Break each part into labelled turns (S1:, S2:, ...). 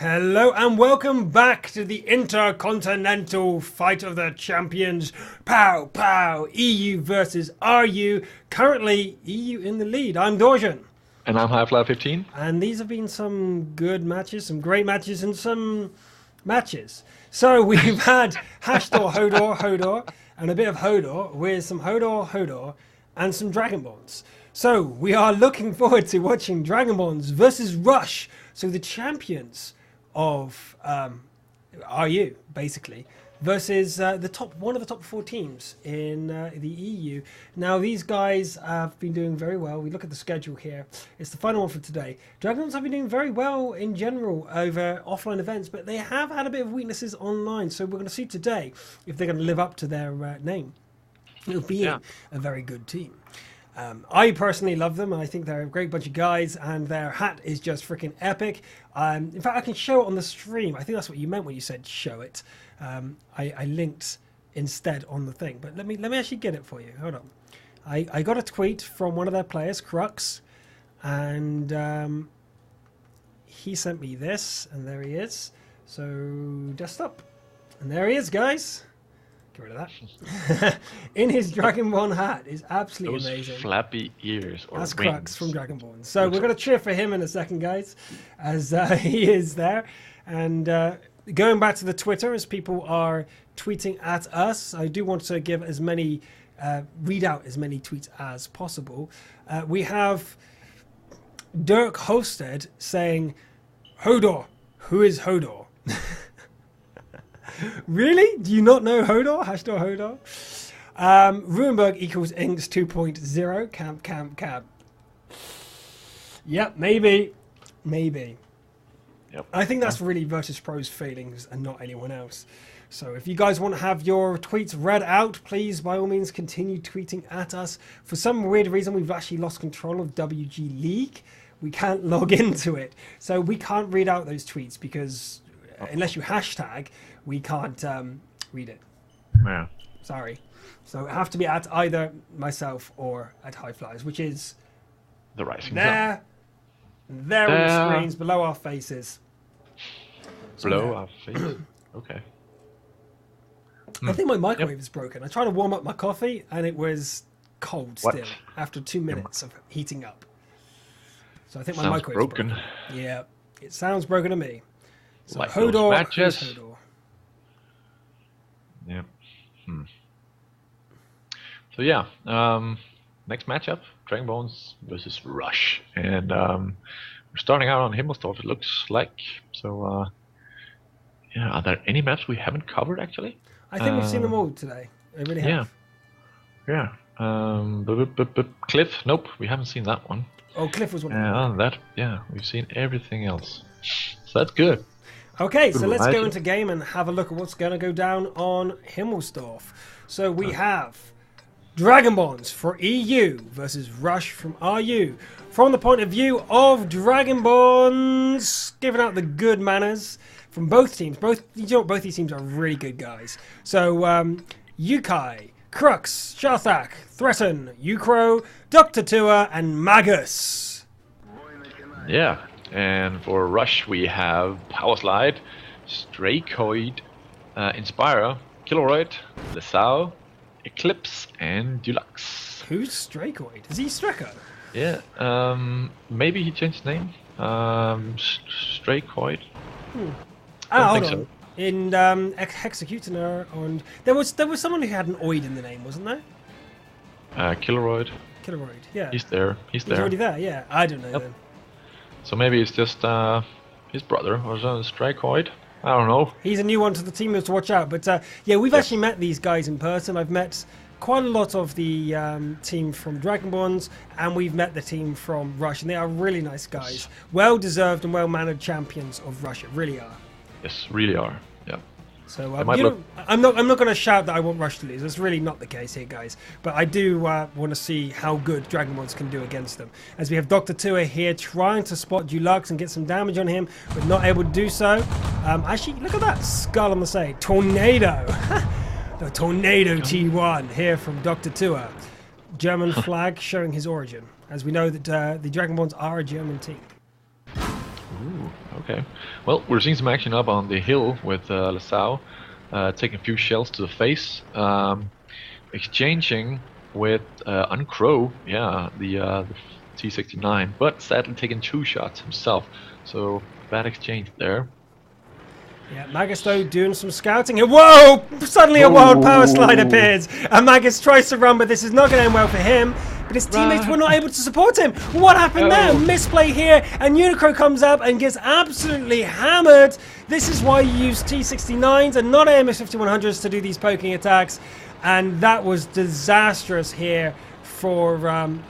S1: Hello and welcome back to the Intercontinental Fight of the Champions. Pow pow, EU versus RU. Currently EU in the lead. I'm Dorjan.
S2: And I'm Half-Life 15.
S1: And these have been some good matches, some great matches, and some matches. So we've had Hashdor, Hodor, and a bit of Hodor with some Hodor, and some Dragonborns. So we are looking forward to watching Dragonborns versus Rush. So the champions of RU, basically, versus one of the top 4 teams in the EU. Now these guys have been doing very well. We look at the schedule here. It's the final one for today. Dragons have been doing very well in general over offline events, but they have had a bit of weaknesses online. So we're going to see today if they're going to live up to their name of being a very good team. I personally love them. I think they're a great bunch of guys, and their hat is just freaking epic. In fact, I can show it on the stream. I think that's what you meant when you said show it. I linked instead on the thing, but let me actually get it for you. Hold on. I got a tweet from one of their players, Crux, and he sent me this, and there he is. So desktop, and there he is, guys. Get rid of that. In his Dragonborn hat is absolutely amazing.
S2: Those flappy ears or
S1: That's
S2: wings.
S1: Crux from Dragonborn. So we're going to cheer for him in a second, guys, as he is there. And going back to the Twitter, as people are tweeting at us, I do want to give as many, read out as many tweets as possible. We have Dirk Hosted saying, Hodor, who is Hodor? Really? Do you not know Hodor? Hashdor Hodor? Ruenberg equals Inks 2.0. Camp. Yep, maybe.
S2: Yep.
S1: I think that's really Virtus Pro's feelings and not anyone else. So if you guys want to have your tweets read out, please, by all means, continue tweeting at us. For some weird reason, we've actually lost control of WG League. We can't log into it. So we can't read out those tweets because unless you hashtag, we can't read it.
S2: Yeah.
S1: Sorry. So it have to be at either myself or at High Flyers, which is
S2: The Rising
S1: there,
S2: Sun.
S1: there on the screens, below our faces.
S2: Below our faces. Okay.
S1: I think my microwave is broken. I tried to warm up my coffee and it was cold still after 2 minutes of heating up. So I think my microwave is broken. Yeah, it sounds broken to me. So
S2: like
S1: Hodor,
S2: matches.
S1: Hodor.
S2: Yeah. So yeah, next matchup, Dragonborns versus Rush, and we're starting out on Himmelsdorf. It looks like. So yeah, are there any maps we haven't covered actually?
S1: I think we've seen them all today. I really have.
S2: Yeah. Cliff? Nope, we haven't seen that one.
S1: Oh, Cliff was one.
S2: We've seen everything else. So that's good.
S1: Okay, so let's go into game and have a look at what's going to go down on Himmelsdorf. So we have Dragonborns for EU versus Rush from RU. From the point of view of Dragonborns, giving out the good manners from both teams. Both these teams are really good guys. So Yukai, Crux, Sharthak, Threaten, Ukro, Dr. Tua, and Magus.
S2: Yeah. And for Rush, we have Power Slide, Strakoid, Inspire, Kiloroid, Lesao, Eclipse, and Dulux.
S1: Who's Strakoid? Is he Streko?
S2: Yeah, maybe he changed his name. Strakoid.
S1: Hold on. In Executioner, and there was someone who had an oid in the name, wasn't there?
S2: Kiloroid.
S1: Kiloroid, yeah.
S2: He's there. He's
S1: already there, yeah. I don't know then.
S2: So maybe it's just his brother or Strakoid. I don't know.
S1: He's a new one to the team to watch out. But yeah, we've actually met these guys in person. I've met quite a lot of the team from Dragonborns, and we've met the team from Rush, and they are really nice guys. Well-deserved and well-mannered champions of Rush. It really are.
S2: Yes, really are. Yeah.
S1: So I'm not going to shout that I want Rush to lose. That's really not the case here, guys. But I do want to see how good Dragonborns can do against them. As we have Dr. Tua here trying to spot Dulux and get some damage on him, but not able to do so. Actually, look at that skull on the side. Tornado. The Tornado T1 here from Dr. Tua. German flag showing his origin. As we know that the Dragonborns are a German team.
S2: Ooh, okay. Well, we're seeing some action up on the hill with Lasau taking a few shells to the face, exchanging with Uncrow, yeah, the T69, but sadly taking 2 shots himself. So bad exchange there.
S1: Yeah, Magus though doing some scouting here. Whoa! Suddenly a wild power slide appears, and Magus tries to run, but this is not going to end well for him. But his teammates were not able to support him. What happened there? Misplay here, and Unicro comes up and gets absolutely hammered. This is why you use T69s and not AMX5100s to do these poking attacks, and that was disastrous here. For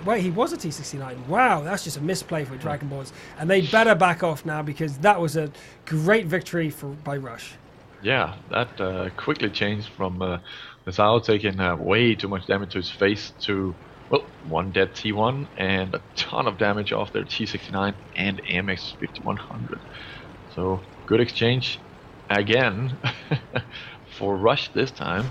S1: wait, he was a T69. Wow, that's just a misplay for Dragonborns, and they better back off now because that was a great victory by Rush.
S2: Yeah, that quickly changed from Lasau taking way too much damage to his face to, well, 1 dead T1 and a ton of damage off their T69 and AMX5100. So good exchange again for Rush this time.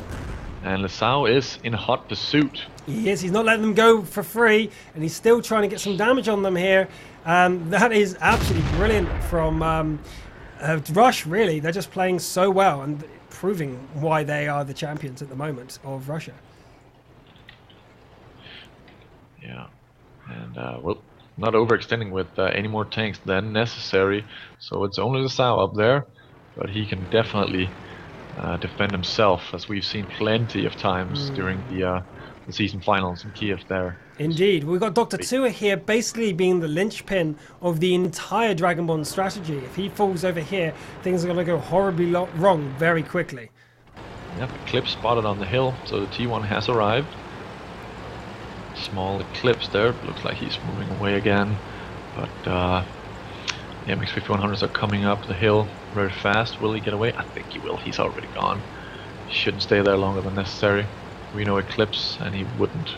S2: And Lasau is in hot pursuit.
S1: He is. He's not letting them go for free, and he's still trying to get some damage on them here. That is absolutely brilliant from Rush, really. They're just playing so well and proving why they are the champions at the moment of Russia.
S2: Yeah. And, well, not overextending with any more tanks than necessary. So it's only Lasau up there, but he can definitely defend himself, as we've seen plenty of times during the season finals in Kiev there.
S1: Indeed. We've got Dr. Tua here basically being the linchpin of the entire Dragonborn strategy. If he falls over here, things are going to go horribly wrong very quickly.
S2: Yep, Eclipse spotted on the hill, so the T1 has arrived. Small Eclipse there, looks like he's moving away again, but the MX-5100s are coming up the hill very fast. Will he get away? I think he will. He's already gone. He shouldn't stay there longer than necessary. We know Eclipse, and he wouldn't.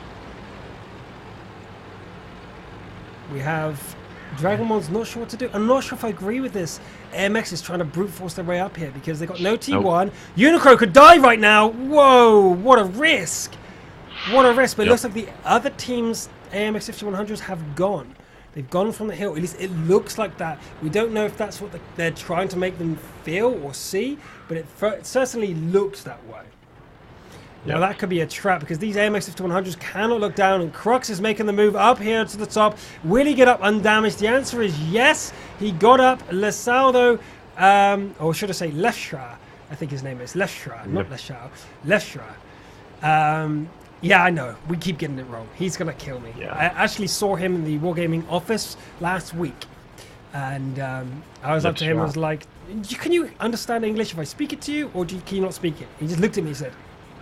S1: We have Dragonborns not sure what to do. I'm not sure if I agree with this. AMX is trying to brute force their way up here because they've got no T1. Nope. Unicro could die right now. Whoa, what a risk. What a risk. But it looks like the other team's AMX-5100s have gone. They've gone from the hill. At least it looks like that. We don't know if that's what they're trying to make them feel or see, but it certainly looks that way. Now that could be a trap because these AMX-5100s cannot look down, and Crux is making the move up here to the top. Will he get up undamaged? The answer is yes. He got up. Lasau though, or should I say Leshra? I think his name is Leshra, not Leshau. Leshra. Yeah, I know. We keep getting it wrong. He's going to kill me. Yeah. I actually saw him in the Wargaming office last week. And I was up to him and was like, can you understand English if I speak it to you? Or can you not speak it? He just looked at me and said,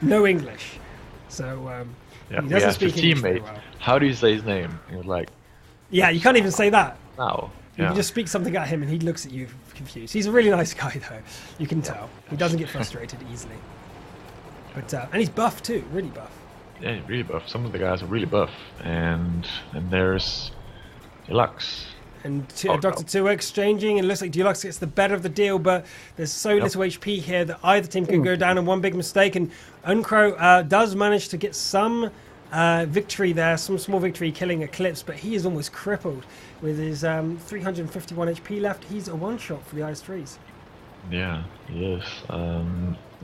S1: no English. So he doesn't speak English very well.
S2: How do you say his name? He was like...
S1: Yeah, you can't even say that.
S2: No.
S1: You can just speak something at him and he looks at you confused. He's a really nice guy though. You can tell. He doesn't get frustrated easily. But and he's buff too. Really buff.
S2: Yeah, really buff. Some of the guys are really buff. And there's Deluxe.
S1: And Dr. Tua exchanging. It looks like Deluxe gets the better of the deal, but there's so little HP here that either team can go down in one big mistake. And Uncrow does manage to get some victory there, some small victory killing Eclipse, but he is almost crippled with his 351 HP left. He's a one-shot for the IS-3s.
S2: Yeah, he is.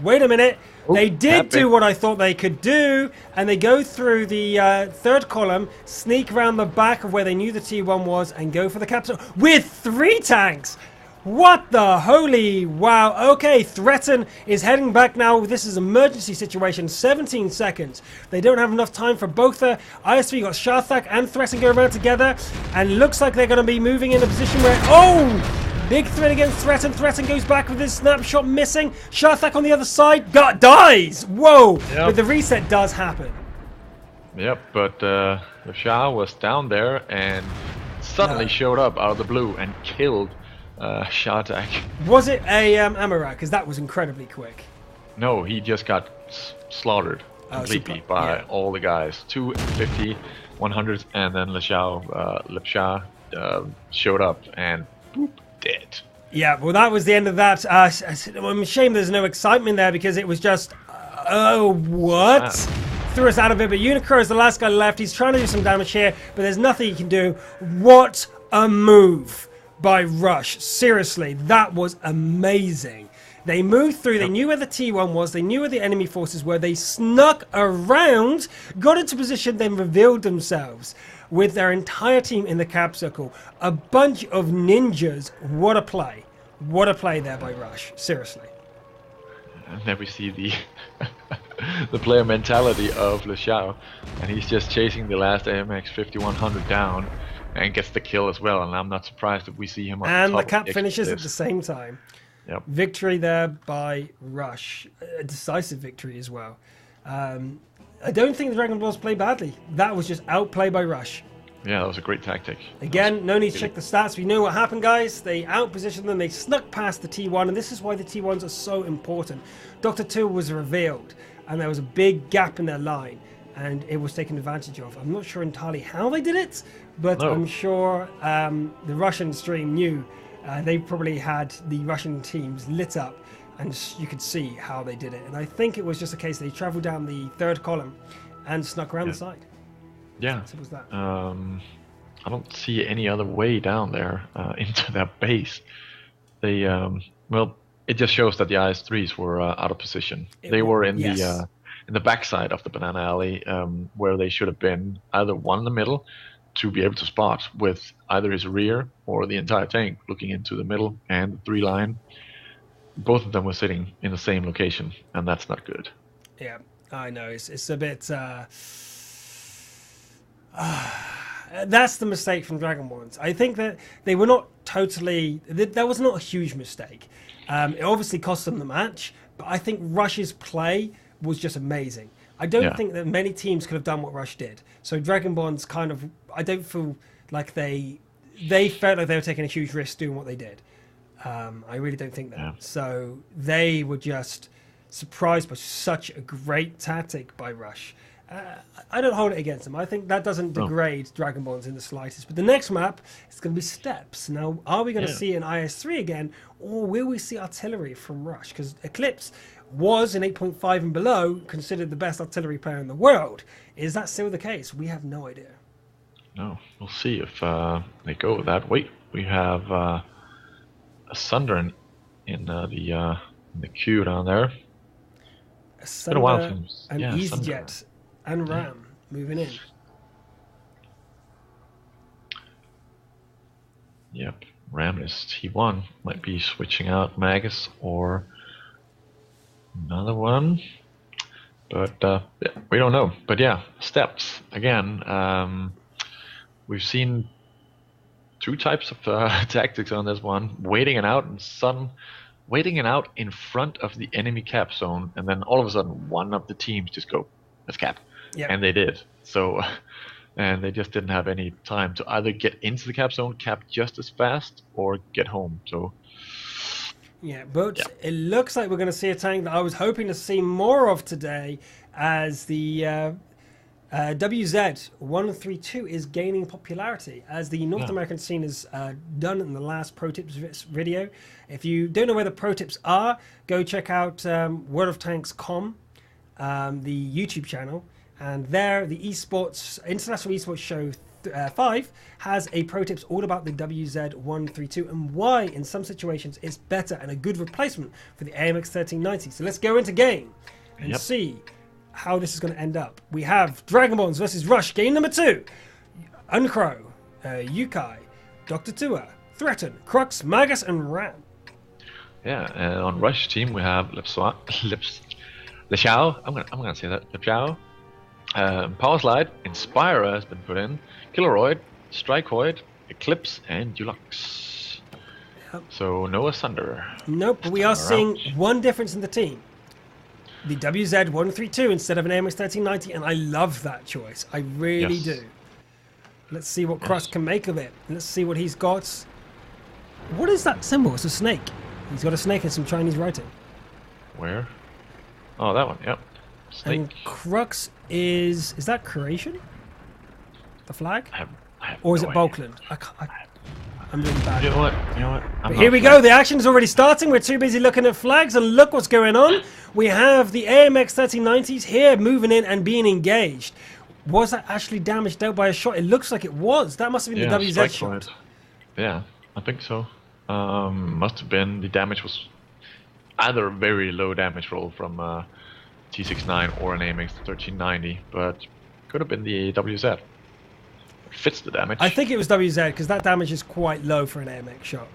S1: Wait a minute. They did do what I thought they could do, and they go through the third column, sneak around the back of where they knew the T1 was, and go for the capital with 3 tanks. What the holy wow. Okay, Threaten is heading back now. This is an emergency situation. 17 seconds. They don't have enough time for both the IS-3. Got Sharthak and Threaten go around together, and looks like they're going to be moving in a position where... Oh! Big threat against Threaten. Threaten goes back with his snapshot missing. Sharthak on the other side dies. Whoa! Yep. But the reset does happen.
S2: Yep, but the Shah was down there and suddenly showed up out of the blue and killed Sharthak.
S1: Was it a Amarak? Because that was incredibly quick.
S2: No, he just got slaughtered completely by all the guys. 250, 100s, and then Lepsha showed up and boop. Dead.
S1: Yeah, well, that was the end of that. I'm ashamed there's no excitement there because it was just, what? Threw us out of it, but Unicro is the last guy left. He's trying to do some damage here, but there's nothing he can do. What a move. by Rush. Seriously, that was amazing. They moved through, they knew where the T1 was, they knew where the enemy forces were, they snuck around, got into position, then revealed themselves with their entire team in the cap circle. A bunch of ninjas. What a play. What a play there by Rush. Seriously.
S2: And then we see the the player mentality of Leshao, and he's just chasing the last AMX 5100 down and gets the kill as well, and I'm not surprised if we see him on
S1: and
S2: the top
S1: the cap
S2: of
S1: finishes at
S2: this.
S1: the same time.
S2: Yep.
S1: Victory there by Rush. A decisive victory as well. I don't think the Dragonborns played badly. That was just outplay by Rush.
S2: Yeah, that was a great tactic.
S1: Again, no need to check the stats. We know what happened, guys. They outpositioned them. They snuck past the T1, and this is why the T1s are so important. Dr. 2 was revealed, and there was a big gap in their line, and it was taken advantage of. I'm not sure entirely how they did it, but I'm sure the Russian stream knew. They probably had the Russian teams lit up, and you could see how they did it. And I think it was just a case they traveled down the third column and snuck around the side.
S2: Yeah.
S1: So was that.
S2: I don't see any other way down there into their base. They well, it just shows that the IS-3s were out of position. They were in the backside of the banana alley, where they should have been either one in the middle to be able to spot with either his rear or the entire tank looking into the middle and the 3 line. Both of them were sitting in the same location, and that's not good.
S1: Yeah, I know. It's a bit... that's the mistake from Dragonborns. I think that they were not totally... That was not a huge mistake. It obviously cost them the match, but I think Rush's play was just amazing. I don't think that many teams could have done what Rush did. So Dragonborns kind of... I don't feel like they felt like they were taking a huge risk doing what they did. I really don't think that. Yeah. So they were just surprised by such a great tactic by Rush. I don't hold it against them. I think that doesn't degrade Dragonborns in the slightest. But the next map is going to be Steppes. Now, are we going to see an IS-3 again, or will we see artillery from Rush? Because Eclipse was in 8.5 and below considered the best artillery player in the world. Is that still the case? We have no idea.
S2: No, we'll see if they go with that. Wait, we have a Sunder in the queue down there. It's been a while since.
S1: An EasyJet and Ram moving in.
S2: Yep, Ram is T1. Might be switching out Magus or another one. But we don't know. But yeah, Steppes again. We've seen 2 types of tactics on this one: waiting it out in front of the enemy cap zone, and then all of a sudden one of the teams just go, let's cap. Yep. And they did. So, and they just didn't have any time to either get into the cap zone, cap just as fast, or get home. So
S1: yeah, but it looks like we're going to see a tank that I was hoping to see more of today, as the WZ132 is gaining popularity as the North American scene is done in the last Pro Tips video. If you don't know where the Pro Tips are, go check out World of Tanks.com, the YouTube channel, and there the International Esports Show 5 has a Pro Tips all about the WZ132 and why in some situations it's better and a good replacement for the AMX 1390. So let's go into game and see how this is going to end up. We have Dragonborns versus Rush, game number 2. Uncrow, Yukai, Dr. Tua, Threaten, Crux, Magus, and Ram.
S2: Yeah, and on Rush team we have Leshao. I'm gonna say that. Leshao. Power Slide, Inspira has been put in, Killeroid, Strikeoid, Eclipse, and Dulux. Yep. So no Asunder.
S1: Nope, but we are seeing one difference in the team. The WZ132 instead of an AMX 1390, and I love that choice. I really do. Let's see what Crust can make of it. Let's see what he's got. What is that symbol? It's a snake. He's got a snake and some Chinese writing.
S2: Where? Oh, that one, yep. Snake.
S1: And Crux is that Croatian? The flag?
S2: I have
S1: or is
S2: no
S1: it Balkland? I'm doing bad.
S2: You know what?
S1: But here we go. The action's already starting. We're too busy looking at flags, and look what's going on. We have the AMX 1390s here moving in and being engaged. Was that actually damaged out by a shot? It looks like it was. That must have been the WZ shot.
S2: Yeah. I think so. Must have been the damage was either a very low damage roll from T69 or an AMX 1390, but could have been the WZ. It fits the damage.
S1: I think it was WZ because that damage is quite low for an AMX shot.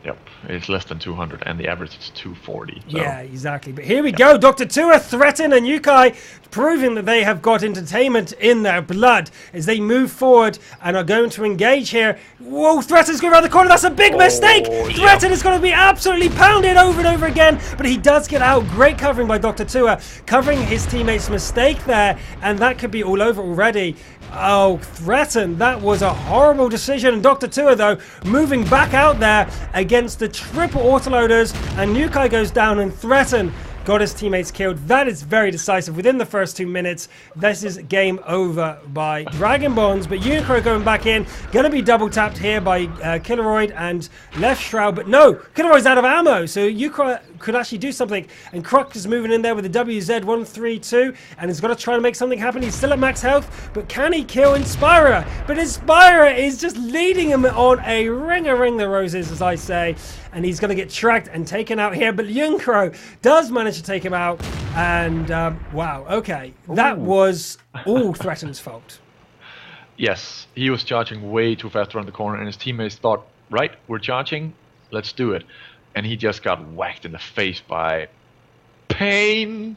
S2: Yep, it's less than 200, and the average is 240. So.
S1: Yeah, exactly. But here we go. Dr. Tua, Threaten, and Yukai proving that they have got entertainment in their blood as they move forward and are going to engage here. Whoa, Threaten's going around the corner. That's a big mistake. Threaten is going to be absolutely pounded over and over again, but he does get out. Great covering by Dr. Tua, covering his teammate's mistake there, and that could be all over already. Oh, Threaten, that was a horrible decision. And Dr. Tua, though, moving back out there against the triple autoloaders, and Yukai goes down, and Threaten got his teammates killed. That is very decisive. Within the first 2 minutes, this is game over by Dragonborns, but Yukai going back in, going to be double tapped here by Killeroid and Left Shroud, but no, Killeroid's out of ammo, so Yukai could actually do something, and Kruk is moving in there with the WZ-132, and he's got to try to make something happen. He's still at max health, but can he kill Inspirer? But Inspirer is just leading him on a ring the roses, as I say, and he's going to get tracked and taken out here, but Yunkro does manage to take him out, and wow, okay, that was all Threaten's fault.
S2: Yes, he was charging way too fast around the corner, and his teammates thought, right, we're charging, let's do it. And he just got whacked in the face by Pain.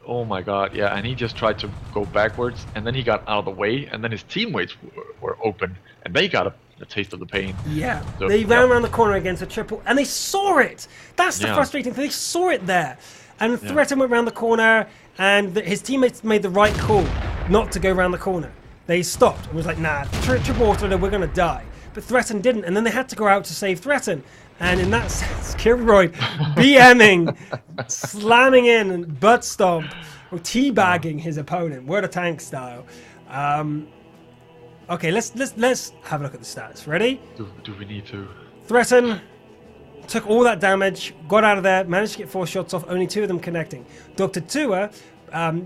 S2: Oh my god, yeah, and he just tried to go backwards, and then he got out of the way, and then his teammates were open, and they got a taste of the pain.
S1: Yeah,
S2: so,
S1: they ran around the corner against a triple, and they saw it. That's the
S2: Yeah.
S1: frustrating thing. They saw it there. And Threaten went around the corner, and his teammates made the right call not to go around the corner. They stopped and was like, nah, triple autoloader, we're going to die. But Threaten didn't, and then they had to go out to save Threaten. And in that sense, Killeroid BMing, slamming in and butt stomp, or teabagging his opponent, Word of Tank style. Okay, let's have a look at the stats. Ready?
S2: Do we need to?
S1: Threaten took all that damage, got out of there, managed to get 4 shots off, only 2 of them connecting. Dr. Tua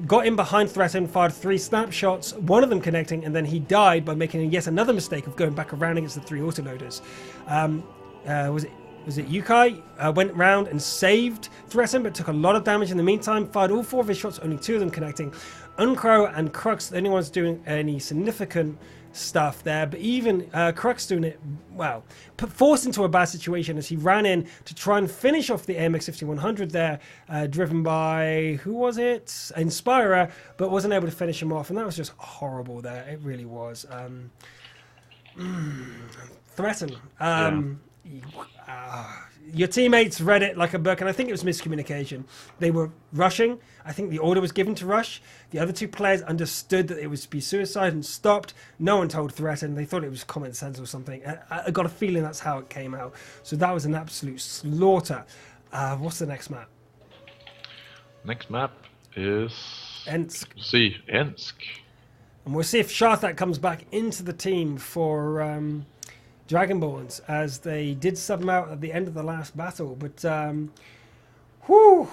S1: got in behind Threaten, fired 3 snapshots, 1 of them connecting, and then he died by making yet another mistake of going back around against the 3 autoloaders. Was it Yukai? Went round and saved Threaten, but took a lot of damage in the meantime, fired all 4 of his shots, only 2 of them connecting. Uncrow and Crux, the only ones doing any significant stuff there, but even Crux doing it, well, forced into a bad situation as he ran in to try and finish off the AMX 5100 there, driven by, who was it? Inspirer, but wasn't able to finish him off, and that was just horrible there. It really was. Threaten. Your teammates read it like a book, and I think it was miscommunication. They were rushing. I think the order was given to rush. The other 2 players understood that it was to be suicide and stopped. No one told Threaten. They thought it was common sense or something. I got a feeling that's how it came out. So that was an absolute slaughter. What's the next map?
S2: Next map is
S1: Ensk.
S2: See, Ensk.
S1: And we'll see if Sharthak comes back into the team for Dragonborns, as they did sub him out at the end of the last battle, but whew,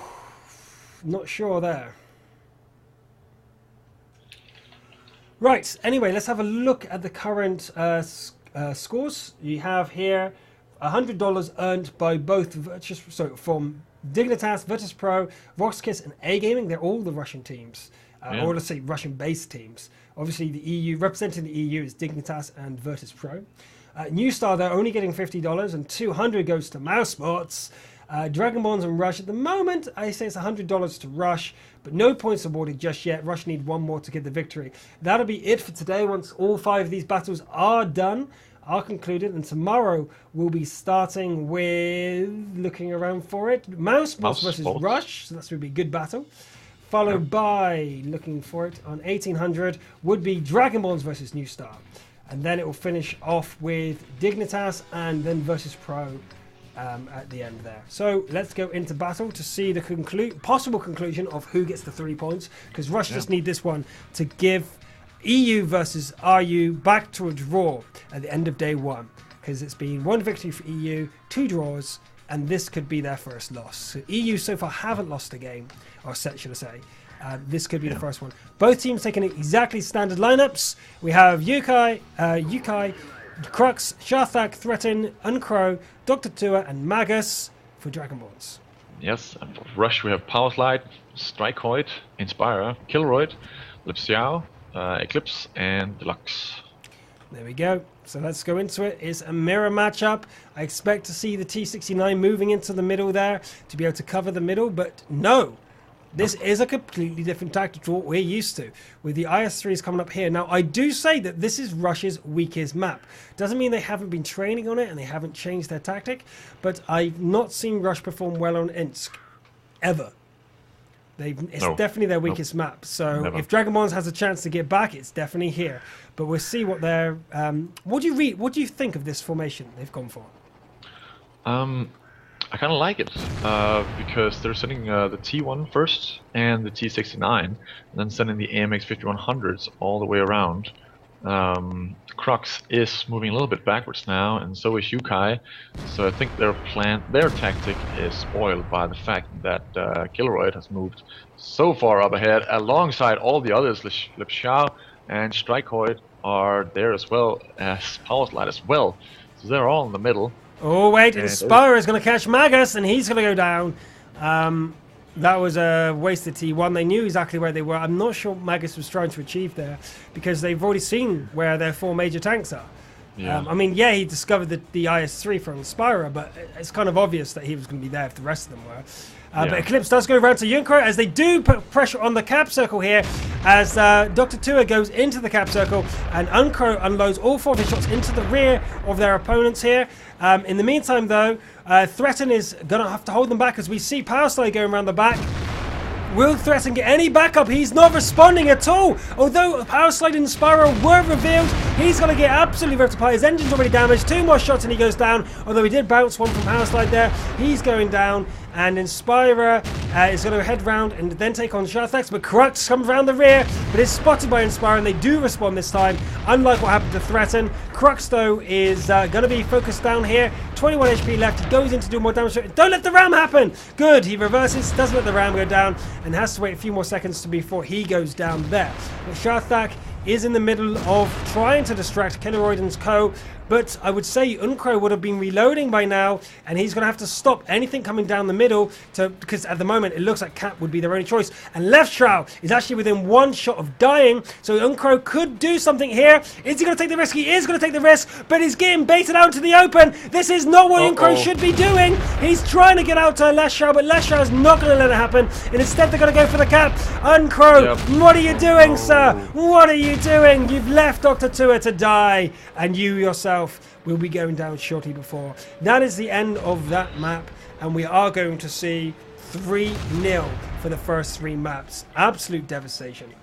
S1: not sure there. Right, anyway, let's have a look at the current scores. You have here $100 earned by both from Dignitas, Virtus Pro, Voxkiss, and A Gaming. They're all the Russian teams, or let's say Russian-based teams. Obviously, the EU, representing the EU, is Dignitas and Virtus Pro. New Star, they're only getting $50, and $200 goes to Mouse Sports. Dragonborns and Rush, at the moment, I say it's $100 to Rush, but no points awarded just yet. Rush need 1 more to get the victory. That'll be it for today. Once all 5 of these battles are done, are concluded, and tomorrow we'll be starting with, looking around for it, Mouse Sports versus Rush, so that's going to be a good battle. Followed by, looking for it, on 1800, would be Dragonborns versus New Star. And then it will finish off with Dignitas and then Virtus Pro at the end there. So let's go into battle to see the possible conclusion of who gets the 3 points, because Rush just need this one to give EU versus RU back to a draw at the end of day 1, because it's been 1 victory for EU, 2 draws, and this could be their first loss. So EU so far haven't lost a game, or set should I say. This could be the first one. Both teams taking exactly standard lineups. We have Yukai, Crux, Sharthak, Threaten, Uncrow, Dr. Tua, and Magus for Dragonborns.
S2: Yes, and for Rush we have Power Slide, Strikehoid, Inspire, Killroyd, Lipsiao, Eclipse, and Deluxe.
S1: There we go. So let's go into it. It's a mirror matchup. I expect to see the T69 moving into the middle there to be able to cover the middle, but no. This is a completely different tactic to what we're used to, with the IS-3s coming up here. Now, I do say that this is Rush's weakest map. Doesn't mean they haven't been training on it and they haven't changed their tactic, but I've not seen Rush perform well on Insk, ever. It's definitely their weakest map. So if Dragonborns has a chance to get back, it's definitely here. But we'll see what they're... What do you think of this formation they've gone for?
S2: I kind of like it because they're sending the T1 first and the T69, and then sending the AMX 5100s all the way around. Crux is moving a little bit backwards now, and so is Yukai. So I think their tactic is spoiled by the fact that Killroyd has moved so far up ahead, alongside all the others. Lipsiao and Strikehoid are there as well as Power Slide as well. So they're all in the middle.
S1: Oh wait, Inspire is going to catch Magus, and he's going to go down. That was a wasted T1. They knew exactly where they were. I'm not sure what Magus was trying to achieve there, because they've already seen where their 4 major tanks are. Yeah. I mean, yeah, he discovered the IS-3 from Inspirer, but it's kind of obvious that he was going to be there if the rest of them were. But Eclipse does go around to Yunkro as they do put pressure on the cap circle here, as Dr. Tua goes into the cap circle and Uncrow unloads all 4 of his shots into the rear of their opponents here. In the meantime, though, Threaten is going to have to hold them back as we see Power Slide going around the back. Will Threaten get any backup? He's not responding at all. Although Power Slide and Spyro were revealed, he's going to get absolutely ripped apart. His engine's already damaged. 2 more shots and he goes down. Although he did bounce one from Power Slide there. He's going down. And Inspirer is going to head round and then take on Sharthex. But Crux comes around the rear, but is spotted by Inspirer, and they do respond this time, unlike what happened to Threaten. Crux, though, is going to be focused down here. 21 HP left. He goes in to do more damage. Don't let the ram happen! Good. He reverses, doesn't let the ram go down, and has to wait a few more seconds before he goes down there. But Sharthak is in the middle of trying to distract Kelleroiden's co, but I would say Uncrow would have been reloading by now, and he's going to have to stop anything coming down the middle, because at the moment it looks like Cap would be their only choice. And Left Shroud is actually within 1 shot of dying, so Uncrow could do something here. Is he going to take the risk? He is going to take the risk, but he's getting baited out into the open. This is not what Uncrow should be doing. He's trying to get out to Left Shroud, but Left Shroud is not going to let it happen, and instead they're going to go for the Cap. Uncrow, what are you doing, sir? What are you doing? You've left Dr. Tua to die, and you yourself will be going down shortly before. That is the end of that map, and we are going to see 3-0 for the first 3 maps. Absolute devastation.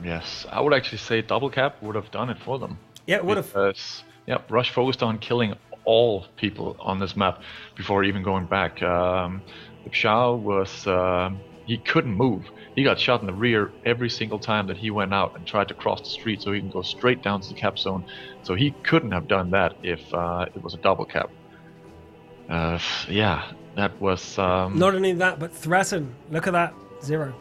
S2: Yes, I would actually say double cap would have done it for them.
S1: Yeah, it would have.
S2: Because, yeah, Rush focused on killing all people on this map before even going back. Xiao was... he couldn't move. He got shot in the rear every single time that he went out and tried to cross the street so he can go straight down to the cap zone. So he couldn't have done that if it was a double cap. Yeah, that was...
S1: Not only that, but Threaten. Look at that. 0.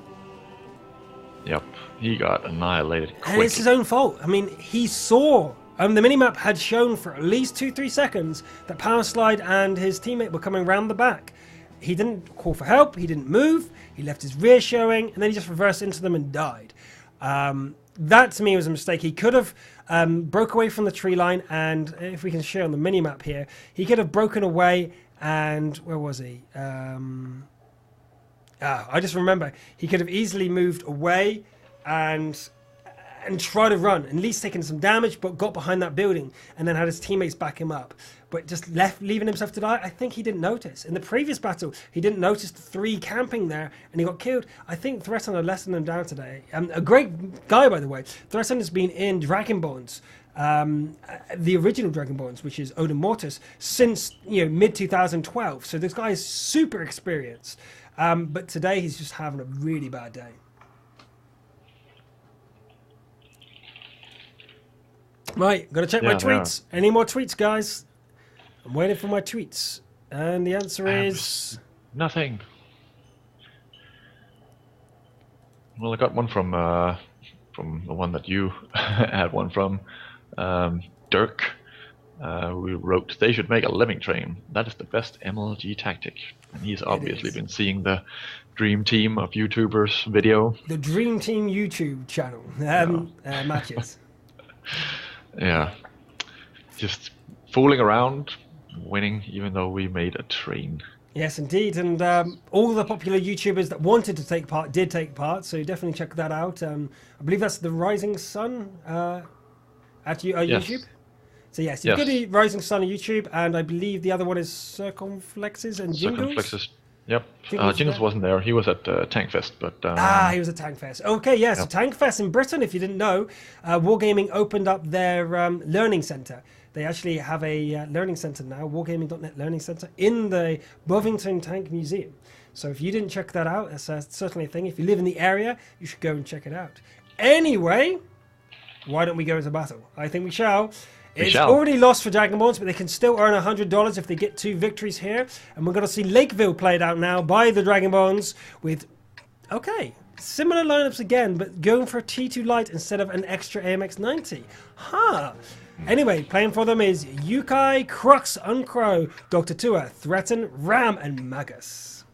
S2: Yep, he got annihilated quick.
S1: And it's his own fault. I mean, he saw... the minimap had shown for at least 2-3 seconds that Power Slide and his teammate were coming round the back. He didn't call for help, he didn't move, he left his rear showing, and then he just reversed into them and died. That to me was a mistake. He could have broke away from the tree line, and if we can show on the minimap here, he could have broken away and... where was he? I just remember. He could have easily moved away and try to run, at least taking some damage, but got behind that building and then had his teammates back him up. But just leaving himself to die, I think he didn't notice. In the previous battle, he didn't notice the 3 camping there and he got killed. I think Threaten are letting them down today. A great guy, by the way. Threaten has been in Dragonborns, the original Dragonborns, which is Odin Mortis, since mid-2012. So this guy is super experienced. But today he's just having a really bad day. Right, gotta check my tweets. Any more tweets, guys? I'm waiting for my tweets. And the answer is...
S2: nothing. Well, I got one from the one that you had one from. Dirk we wrote, they should make a living train. That is the best MLG tactic. And he's obviously been seeing the Dream Team of YouTubers video.
S1: The Dream Team YouTube channel matches.
S2: Yeah. Just fooling around, winning, even though we made a train.
S1: Yes, indeed. And all the popular YouTubers that wanted to take part did take part. So definitely check that out. I believe that's the Rising Sun at YouTube. So yes, you've got the Rising Sun on YouTube, and I believe the other one is Circumflexes and Jingles.
S2: Circumflexes, yep. Jingles wasn't there. He was at Tankfest, but
S1: he was at Tankfest. Okay, yes, so Tankfest in Britain. If you didn't know, Wargaming opened up their learning center. They actually have a learning center now, Wargaming.net Learning Center, in the Bovington Tank Museum. So if you didn't check that out, that's certainly a thing. If you live in the area, you should go and check it out. Anyway, why don't we go into battle? I think we shall. It's already lost for Dragonborns, but they can still earn $100 if they get 2 victories here. And we're going to see Lakeville played out now by the Dragonborns with, similar lineups again, but going for a T2 Light instead of an extra AMX-90. Anyway, playing for them is Yukai, Crux, Uncrow, Dr. Tua, Threaten, Ram, and Magus.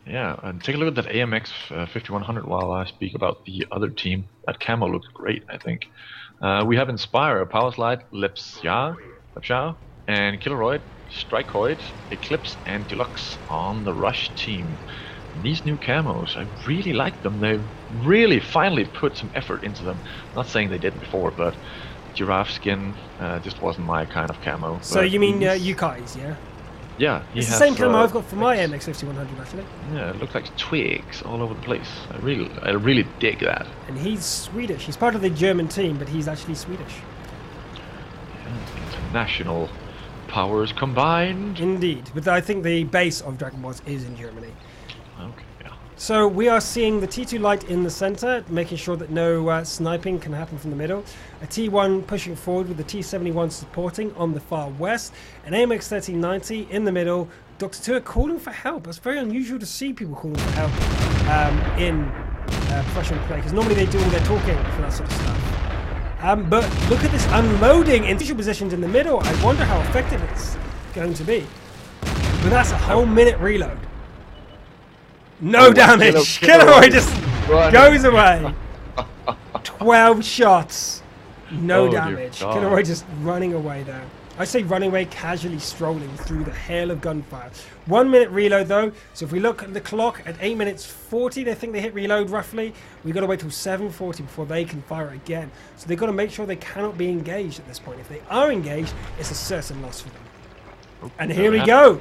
S2: Yeah, and take a look at that AMX 5100 while I speak about the other team. That camo looks great, I think. We have Inspire, Power Slide, Lepsia, and Killeroid, Strikeoid, Eclipse, and Deluxe on the Rush team. These new camos, I really like them. They've really finally put some effort into them. Not saying they did before, but giraffe skin just wasn't my kind of camo.
S1: So you mean Yukai's, yeah?
S2: Yeah,
S1: it's the same camo I've got for my MX 5100 actually.
S2: Yeah, it looks like twigs all over the place. I really dig that.
S1: And he's Swedish. He's part of the German team, but he's actually Swedish.
S2: Yeah, international powers combined.
S1: Indeed, but I think the base of Dragonborns is in Germany.
S2: Okay.
S1: So we are seeing the T2 Light in the center, making sure that no sniping can happen from the middle. A T1 pushing forward with the T71 supporting on the far west. An AMX 1390 in the middle. Dr. Tua calling for help. That's very unusual to see people calling for help in professional play, because normally they do all their talking for that sort of stuff. But look at this unloading in initial positions in the middle. I wonder how effective it's going to be. But that's a whole minute reload. No damage. Killeroid just goes away. 12 shots. No damage. Killeroid just running away there. I say running away, casually strolling through the hail of gunfire. 1 minute reload though. So if we look at the clock at 8 minutes 40, they think they hit reload roughly. We've got to wait till 7:40 before they can fire again. So they've got to make sure they cannot be engaged at this point. If they are engaged, it's a certain loss for them. And here we go.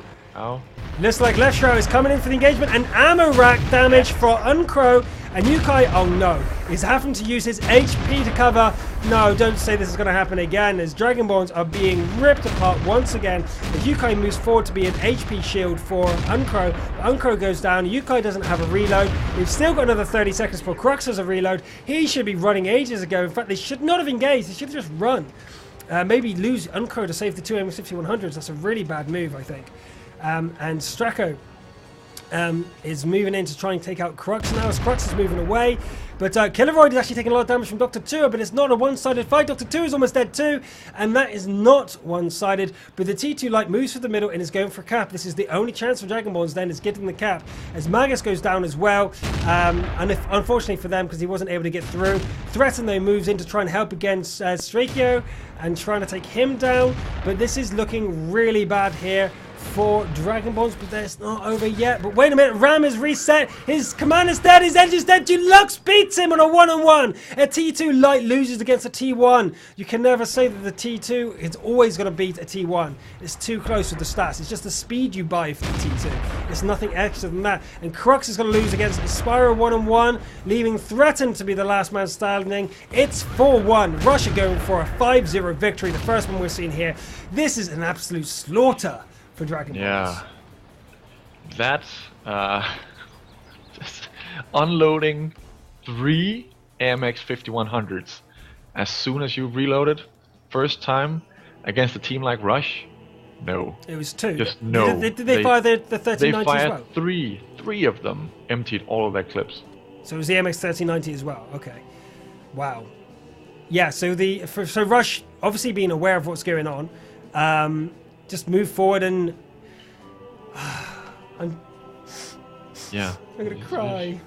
S1: Looks like Leshro is coming in for the engagement, and ammo rack damage for Uncrow, and Yukai, oh no, is having to use his HP to cover. No, don't say this is going to happen again, as Dragonborns are being ripped apart once again. As Yukai moves forward to be an HP shield for Uncrow. Uncrow goes down, Yukai doesn't have a reload. We've still got another 30 seconds for Crux as a reload. He should be running ages ago. In fact, they should not have engaged, they should have just run. Maybe lose Uncrow to save the 2 M5100s. That's a really bad move, I think. And Stracco is moving in to try and take out Crux now, as Crux is moving away. But Killeroid is actually taking a lot of damage from Dr. Tua, but it's not a one-sided fight. Dr. Tua is almost dead too, and that is not one-sided. But the T2 Light moves for the middle and is going for a cap. This is the only chance for Dragonborns then, is getting the cap, as Magus goes down as well. And unfortunately for them, because he wasn't able to get through. Threaten though moves in to try and help against Strakio and trying to take him down. But this is looking really bad here for Dragonborns, but that's not over yet. But wait a minute, Ram is reset. His commander's dead, his edge is dead. Deluxe beats him on a one-on-one. A T2 Light loses against a T1. You can never say that the T2 is always going to beat a T1. It's too close with the stats. It's just the speed you buy for the T2. It's nothing extra than that. And Crux is going to lose against Spyro one-on-one, leaving Threaten to be the last man standing. It's 4-1. Russia going for a 5-0 victory. The first one we're seeing here. This is an absolute slaughter for Dragonborns.
S2: Yeah, that's just unloading 3 AMX 5100s as soon as you reloaded first time against a team like Rush. No,
S1: it was 2.
S2: Just no.
S1: Did they fire the 1390
S2: they fired
S1: as well?
S2: Three of them emptied all of their clips.
S1: So it was the MX 1390 as well. Okay, wow. Yeah, so so Rush obviously being aware of what's going on. just move forward and I'm gonna cry.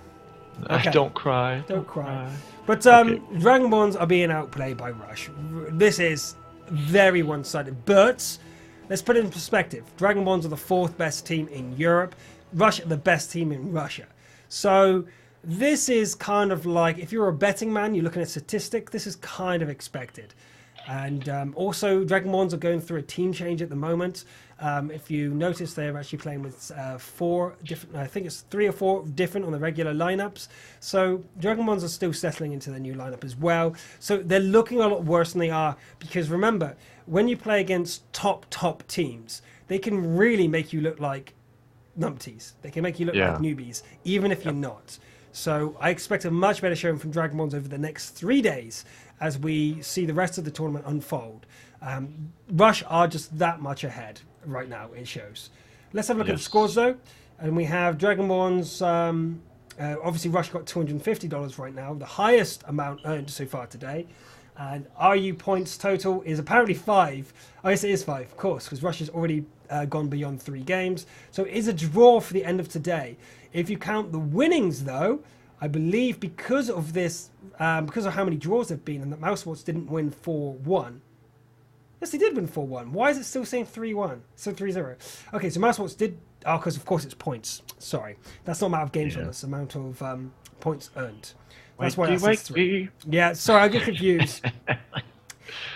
S2: Okay. Don't cry.
S1: Don't cry. But Dragonborns are being outplayed by Rush. This is very one-sided. But let's put it in perspective. Dragonborns are the 4th best team in Europe. Rush are the best team in Russia. So this is kind of like, if you're a betting man, you're looking at statistic, this is kind of expected. And also, Dragonborns are going through a team change at the moment. If you notice, they're actually playing with 4 different, I think it's 3 or 4 different on the regular lineups. So Dragonborns are still settling into their new lineup as well. So they're looking a lot worse than they are, because remember, when you play against top teams, they can really make you look like numpties. They can make you look like newbies, even if you're not. So I expect a much better showing from Dragonborns over the next 3 days as we see the rest of the tournament unfold. Rush are just that much ahead right now, it shows. Let's have a look at the scores though. And we have Dragonborns, obviously Rush got $250 right now, the highest amount earned so far today. And RU points total is apparently 5. I guess it is 5, of course, because Rush has already gone beyond 3 games. So it is a draw for the end of today. If you count the winnings though, I believe because of this, because of how many draws there have been, and that Mousesports didn't win 4-1. Yes, they did win 4-1. Why is it still saying 3-1? So 3-0. Okay, so Mousesports did. Oh, because of course it's points. Sorry, that's not amount of games on this. Amount of points earned. That's why that's 3. Yeah, sorry, I get confused.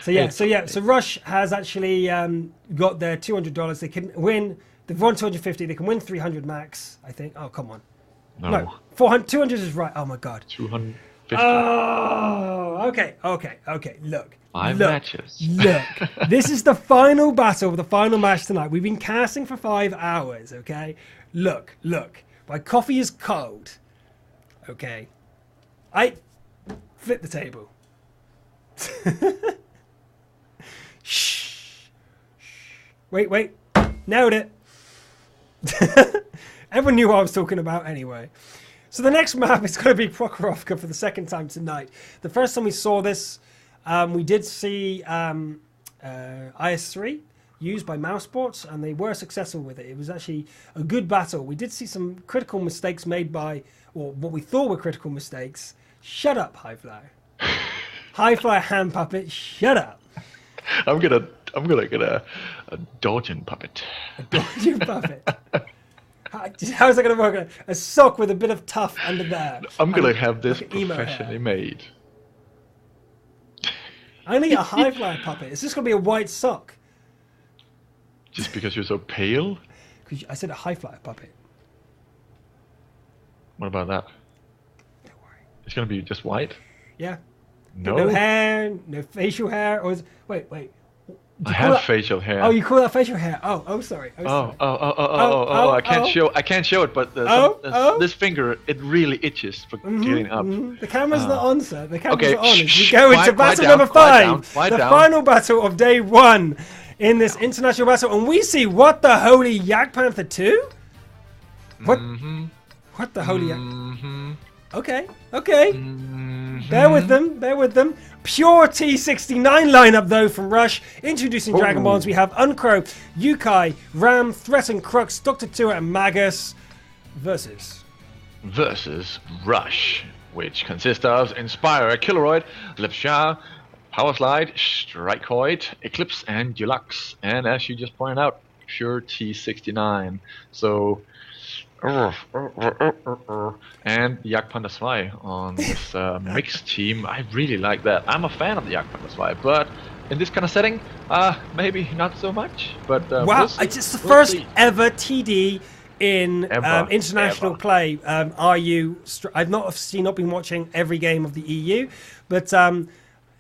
S1: So Rush has actually got their $200. They can win. They've won 250. They can win 300 max, I think. Oh, come on. No, 400, 200 is right. Oh my god.
S2: 250.
S1: Oh, okay. Look.
S2: 5 matches.
S1: Look. This is the final battle, the final match tonight. We've been casting for 5 hours, okay? Look. My coffee is cold. Okay. I flip the table. Shh. Wait. Nailed it. Everyone knew what I was talking about anyway. So the next map is going to be Prokhorovka for the 2nd time tonight. The first time we saw this, we did see IS-3 used by Mousesports, and they were successful with it. It was actually a good battle. We did see some critical mistakes made by, or what we thought were critical mistakes. Shut up, Highflyer. Highflyer hand puppet, shut up.
S2: I'm gonna get a Dodgen puppet.
S1: A Dodgen puppet. How's that going to work? A sock with a bit of tough under there.
S2: I'm going to have this professionally made.
S1: I need a Highflyer puppet. Is this going to be a white sock?
S2: Just because you're so pale?
S1: Because I said a Highflyer puppet.
S2: What about that?
S1: Don't worry.
S2: It's going to be just white?
S1: Yeah.
S2: No?
S1: No hair, no facial hair. Or wait.
S2: I have facial hair.
S1: Oh, you call that facial hair? Oh, sorry.
S2: I can't show it, but this finger, it really itches for getting up.
S1: The camera's not on, sir. The camera's not on. We go into battle number 5, the final battle of day 1 in this international battle, and we see what the holy Yak Panther 2. What the holy Yak? Okay. Bear with them. Pure T69 lineup though from Rush. Introducing Dragonborns, we have Uncro, Yukai, Ram, Threat and Crux, Dr. Tua and Magus versus
S2: Rush, which consists of Inspire, Killeroid, Lipshah, Power Slide, Strikehoid, Eclipse, and Deluxe. And as you just pointed out, pure T69. So and Yak Panda Zwei on this mixed team. I really like that. I'm a fan of the Yak Panda Zwei, but in this kind of setting, maybe not so much. But
S1: wow, it's the first ever TD in international play. I've not been watching every game of the EU, but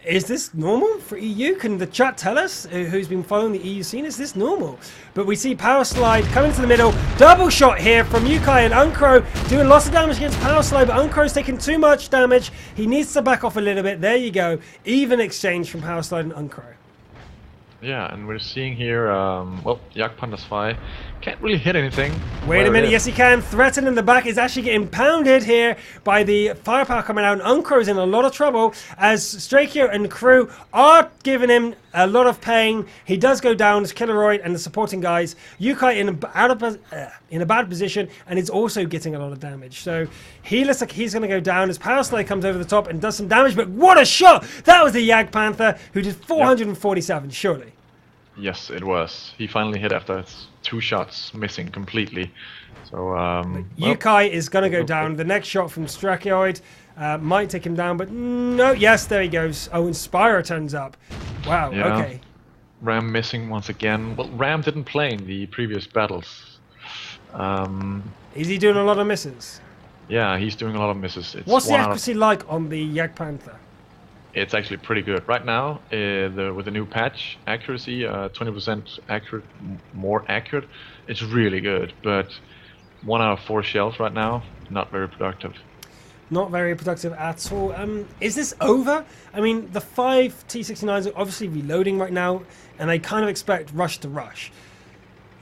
S1: is this normal for EU? Can the chat tell us who's been following the EU scene? Is this normal? But we see Power Slide coming to the middle. Double shot here from Yukai, and Uncro doing lots of damage against Power Slide, but Uncro's taking too much damage. He needs to back off a little bit. There you go. Even exchange from Power Slide and Uncro.
S2: Yeah, and we're seeing here, well, Yak Pandas Fi can't really hit anything.
S1: Wait a minute, yes he can. Threaten in the back is actually getting pounded here by the firepower coming out, and Uncrow's in a lot of trouble as Strakio and crew are giving him a lot of pain. He does go down as Killeroid and the supporting guys. Yukai in a bad position, and is also getting a lot of damage. So he looks like he's going to go down as Power Slide comes over the top and does some damage, but what a shot! That was the Yag Panther who did 447, surely.
S2: Yes, it was. He finally hit after 2 shots missing completely. So,
S1: Yukai is going to go down. The next shot from Strakioid might take him down, but no. Yes, there he goes. Oh, Inspira turns up. Wow,
S2: yeah.
S1: okay.
S2: Ram missing once again. Well, Ram didn't play in the previous battles.
S1: Is he doing a lot of misses?
S2: Yeah, he's doing a lot of misses. It's
S1: What's the accuracy like on the Yag Panther?
S2: It's actually pretty good. Right now, with the new patch, accuracy, 20% accurate, more accurate, it's really good. But 1 out of 4 shells right now, not very productive.
S1: Not very productive at all. Is this over? I mean, the 5 T-69s are obviously reloading right now, and I kind of expect rush to rush.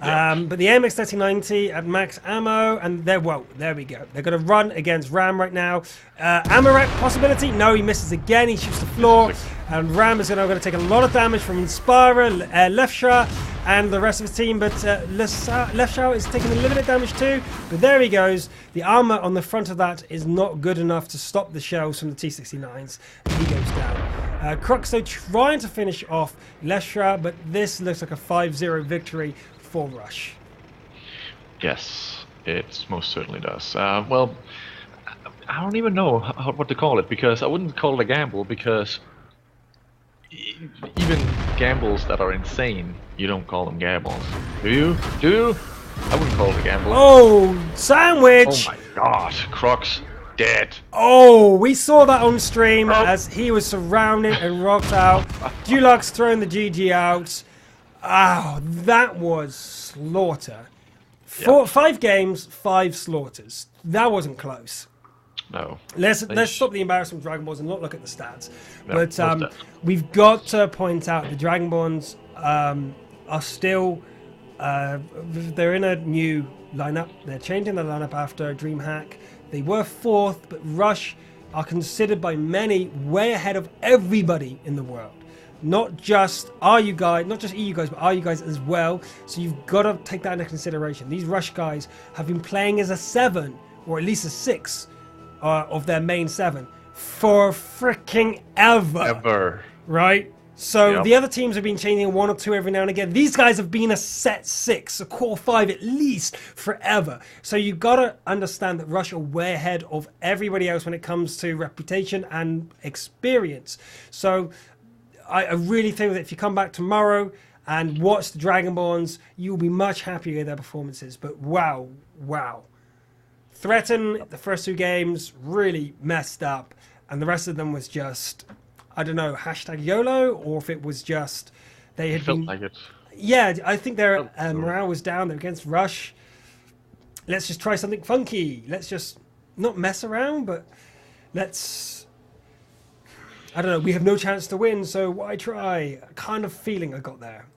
S1: But the AMX 3090 at max ammo, and there we go. They're going to run against Ram right now. Ammo rack possibility? No, he misses again. He shoots the floor, and Ram is going to take a lot of damage from Inspira, Lefshra, and the rest of his team. But Lefshra is taking a little bit of damage too. But there he goes. The armor on the front of that is not good enough to stop the shells from the T-69s. And he goes down. Crux though trying to finish off Lefshra, but this looks like a 5-0 victory for Rush.
S2: Yes, it most certainly does. Well, I don't even know what to call it, because I wouldn't call it a gamble, because even gambles that are insane, you don't call them gambles. Do you? Do you? I wouldn't call it a gamble.
S1: Oh, sandwich!
S2: Oh my god, Crux dead.
S1: Oh, we saw that on stream as he was surrounded and rocked out. Dulux throwing the GG out. Oh, that was slaughter. 5 games, 5 slaughters. That wasn't close.
S2: No.
S1: Let's stop the embarrassment of Dragonborns and not look at the stats.
S2: No,
S1: but we've got to point out the Dragonborns are still they're in a new lineup. They're changing the lineup after DreamHack. They were 4th, but Rush are considered by many way ahead of everybody in the world. Not just EU guys, but are you guys as well. So you've got to take that into consideration. These Rush guys have been playing as a 7, or at least a 6, of their main 7 for freaking ever. Right? So the other teams have been changing 1 or 2 every now and again. These guys have been a set 6, a core 5 at least forever. So you've got to understand that Rush are way ahead of everybody else when it comes to reputation and experience. So I really think that if you come back tomorrow and watch the Dragonborns, you'll be much happier with their performances. But wow. Threaten, the first 2 games, really messed up. And the rest of them was just, I don't know, hashtag YOLO, or if it was just, they had
S2: felt like it.
S1: Yeah, I think their morale was down. They're against Rush. Let's just try something funky. Let's just not mess around, but let's... I don't know, we have no chance to win, so why try? Kind of feeling I got there.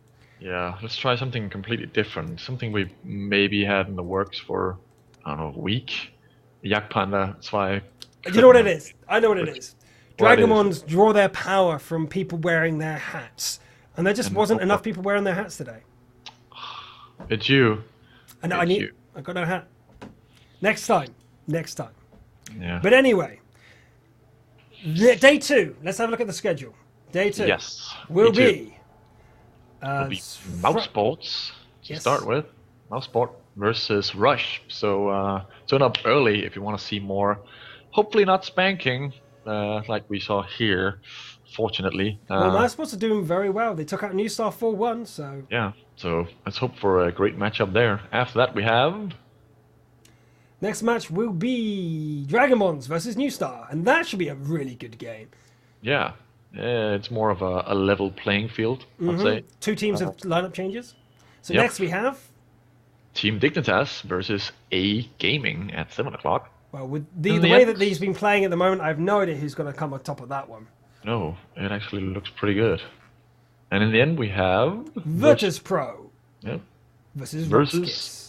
S2: Yeah, let's try something completely different. Something we maybe had in the works for, I don't know, a week. Yak Panda, that's why.
S1: You know what it is? I know what it is. Dragonborns draw their power from people wearing their hats. And there just wasn't enough people wearing their hats today.
S2: It's you.
S1: And I got no hat. Next time.
S2: Yeah.
S1: But anyway. Day 2. Let's have a look at the schedule. Day 2.
S2: Yes.
S1: Will be
S2: Mouse Sports to start with. Mouse Sport versus Rush. So turn up early if you want to see more. Hopefully not spanking like we saw here. Fortunately.
S1: Well, Mouse Sports are doing very well. They took out New Star 4-1. So
S2: yeah. So let's hope for a great matchup there. After that we have.
S1: Next match will be Dragonborns versus New Star, and that should be a really good game.
S2: Yeah, it's more of a level playing field, I'd say.
S1: 2 teams have lineup changes. So next we have...
S2: Team Dignitas versus A Gaming at 7 o'clock.
S1: Well, with the way that these have been playing at the moment, I have no idea who's going to come on top of that one.
S2: No, it actually looks pretty good. And in the end, we have
S1: Virtus Pro
S2: Yep.
S1: versus
S2: Versus-
S1: Roxkiss.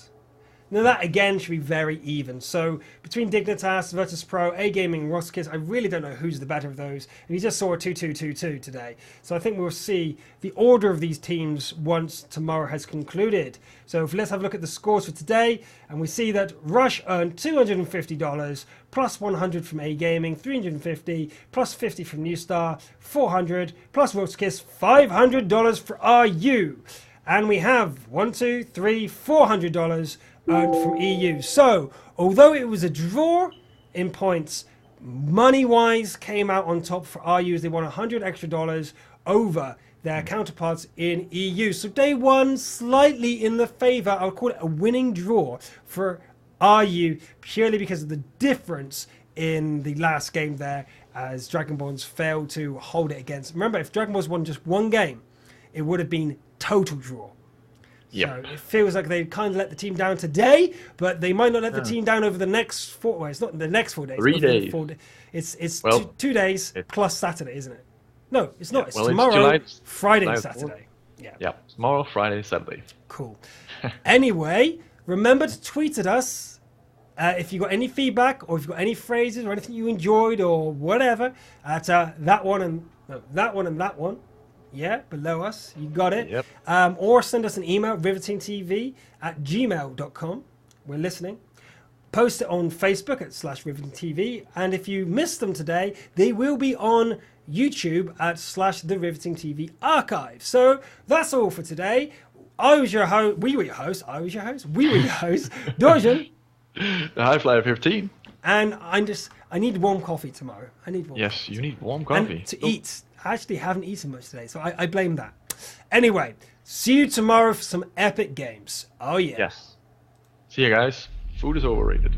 S1: Now that again should be very even. So between Dignitas, Virtus Pro, A Gaming, Roxkiss, I really don't know who's the better of those. And you just saw a 2-2-2-2 today. So I think we'll see the order of these teams once tomorrow has concluded. So let's have a look at the scores for today. And we see that Rush earned $250, plus 100 from A Gaming, 350, plus 50 from New Star, 400, plus Roxkiss, $500 for RU. And we have $400 earned from EU. So, although it was a draw in points, money-wise came out on top for RU as they won $100 extra over their counterparts in EU. So day one, slightly in the favour. I would call it a winning draw for RU, purely because of the difference in the last game there, as Dragonborns failed to hold it against. Remember, if Dragonborns won just one game, it would have been total draw.
S2: Yep.
S1: So it feels like they kind of let the team down today, but they might not let the team down over the next 4. Well, it's not the next 4 days.
S2: 3 days.
S1: It's
S2: Well,
S1: 2 days plus Saturday, isn't it? No, it's not. It's
S2: well,
S1: tomorrow,
S2: it's
S1: Friday,
S2: July
S1: and
S2: 4th.
S1: Saturday. Yeah.
S2: Yeah, tomorrow, Friday, Saturday.
S1: Cool. Anyway, remember to tweet at us if you got any feedback or if you got any phrases or anything you enjoyed or whatever at that one and that one. Yeah, below us. You got it.
S2: Yep.
S1: Or send us an email, rivetingtv@gmail.com. We're listening. Post it on Facebook at /rivetingtv. And if you missed them today, they will be on YouTube at /the Riveting TV archive. So that's all for today. I was your host. We were your host. I was your host. We were your host. Dorjan.
S2: The High Flyer 15.
S1: And I need warm coffee tomorrow. I need warm
S2: Yes,
S1: coffee.
S2: you need warm coffee.
S1: And to eat. I actually haven't eaten much today, so I blame that. Anyway, see you tomorrow for some epic games. Oh yeah.
S2: Yes. See you guys. Food is overrated.